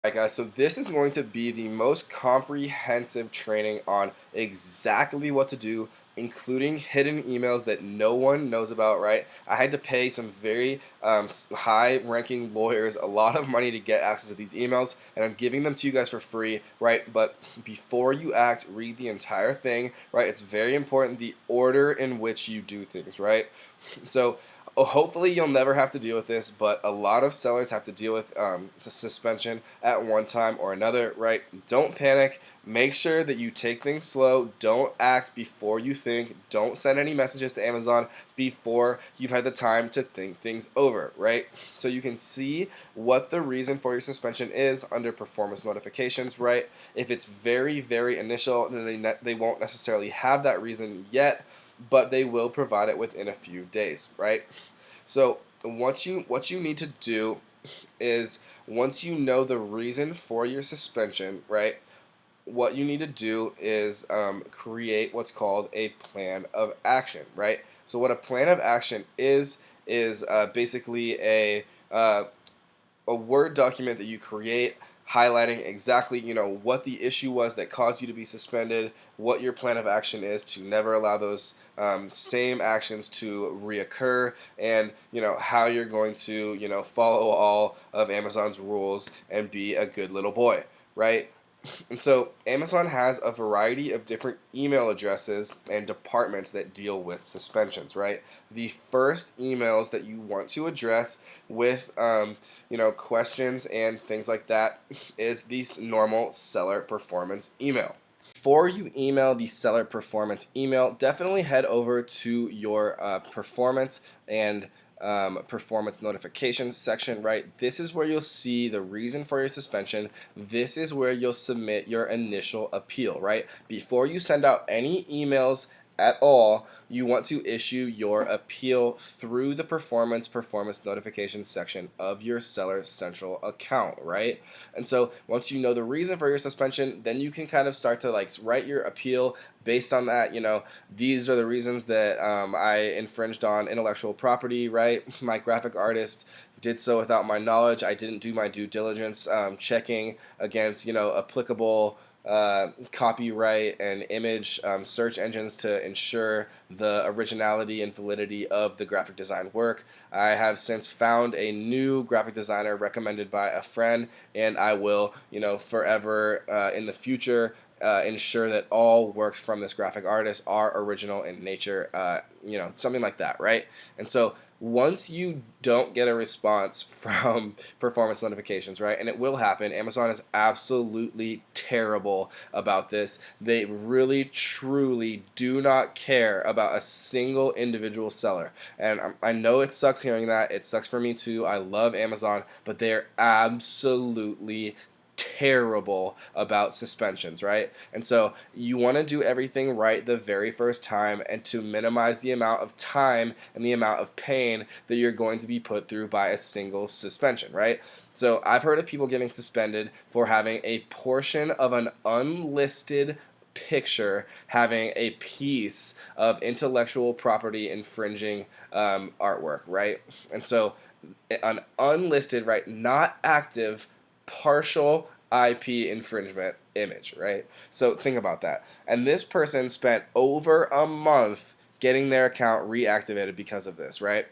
Alright guys, so this is going to be the most comprehensive training on exactly what to do, including hidden emails that no one knows about, right? I had to pay some very high-ranking lawyers a lot of money to get access to these emails, and I'm giving them to you guys for free, right? But before you act, read the entire thing, right? It's very important the order in which you do things, right? So hopefully you'll never have to deal with this, but a lot of sellers have to deal with suspension at one time or another, right? Don't panic. Make sure that you take things slow. Don't act before you think. Don't send any messages to Amazon before you've had the time to think things over, right? So you can see what the reason for your suspension is under performance notifications, right? If it's very, very initial, then they won't necessarily have that reason yet, but they will provide it within a few days, right? So what you need to do is once you know the reason for your suspension, right? What you need to do is create what's called a plan of action, right? So what a plan of action is basically uh, a Word document that you create highlighting exactly, what the issue was that caused you to be suspended, what your plan of action is to never allow those same actions to reoccur, and, how you're going to, follow all of Amazon's rules and be a good little boy, right? And so Amazon has a variety of different email addresses and departments that deal with suspensions, right? The first emails that you want to address with, questions and things like that is the normal seller performance email. Before you email the seller performance email, definitely head over to your performance and performance notifications section, right? This is where you'll see the reason for your suspension. This is where you'll submit your initial appeal, right? Before you send out any emails at all, you want to issue your appeal through the performance notifications section of your Seller Central account, right? And so once you know the reason for your suspension, then you can kind of start to like write your appeal based on that. These are the reasons that I infringed on intellectual property, right? My graphic artist did so without my knowledge. I didn't do my due diligence checking against, applicable copyright and image search engines to ensure the originality and validity of the graphic design work. I have since found a new graphic designer recommended by a friend, and I will, forever in the future ensure that all works from this graphic artist are original in nature, something like that, right? And so once you don't get a response from performance notifications, right, and it will happen, Amazon is absolutely terrible about this. They really, truly do not care about a single individual seller. And I know it sucks hearing that. It sucks for me too. I love Amazon, but they're absolutely terrible about suspensions, right? And so you want to do everything right the very first time and to minimize the amount of time and the amount of pain that you're going to be put through by a single suspension, right? So I've heard of people getting suspended for having a portion of an unlisted picture having a piece of intellectual property infringing artwork, right? And so an unlisted, right, not active, partial IP infringement image, right? So think about that. And this person spent over a month getting their account reactivated because of this, right?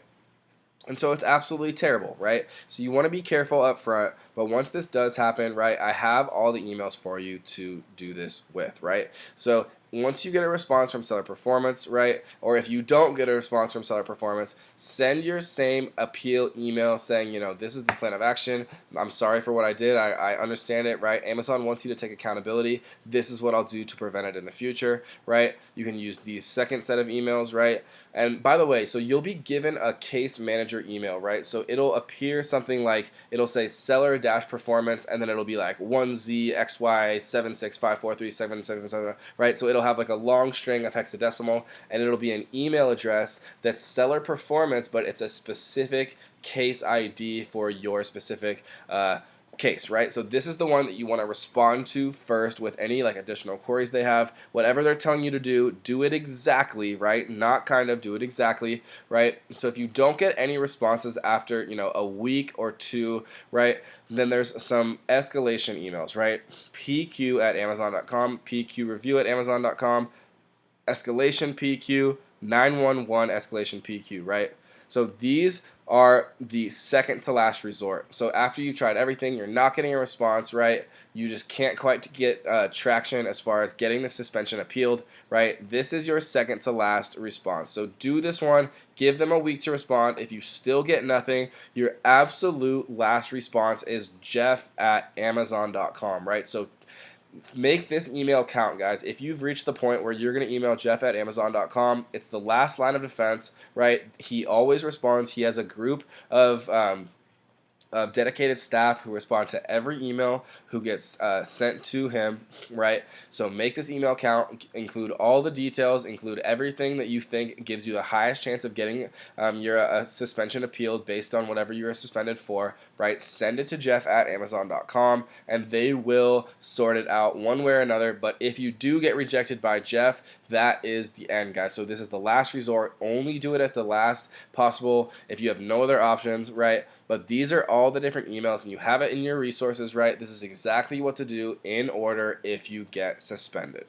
And so it's absolutely terrible, right? So you want to be careful up front, but once this does happen, right, I have all the emails for you to do this with, right? So once you get a response from Seller Performance, right, or if you don't get a response from Seller Performance, send your same appeal email saying, this is the plan of action. I'm sorry for what I did. I understand it, right? Amazon wants you to take accountability. This is what I'll do to prevent it in the future, right? You can use these second set of emails, right? And by the way, so you'll be given a case manager email, right? So it'll appear something like, it'll say seller dash performance, and then it'll be like 1Z XY765437777, right? So it'll have like a long string of hexadecimal, and it'll be an email address that's seller performance, but it's a specific case ID for your specific case, right? So this is the one that you want to respond to first with any like additional queries they have. Whatever they're telling you to do it exactly, right? Not kind of, do it exactly, right? So if you don't get any responses after, a week or two, right, then there's some escalation emails, right? PQ at Amazon.com, PQ review at Amazon.com, escalation PQ, 911 escalation PQ, right? So these are the second to last resort. So after you tried everything, you're not getting a response, right? You just can't quite get traction as far as getting the suspension appealed, right? This is your second to last response. So do this one, give them a week to respond. If you still get nothing, your absolute last response is Jeff at Amazon.com, right? So make this email count, guys. If you've reached the point where you're going to email Jeff at Amazon.com, it's the last line of defense, right? He always responds. He has a group of dedicated staff who respond to every email who gets sent to him, right? So make this email count, include all the details, include everything that you think gives you the highest chance of getting your suspension appealed based on whatever you are suspended for, right? Send it to Jeff at Amazon.com and they will sort it out one way or another. But if you do get rejected by Jeff, that is the end, guys. So this is the last resort. Only do it at the last possible if you have no other options, right? But these are all the different emails, and you have it in your resources, right? This is exactly what to do in order if you get suspended.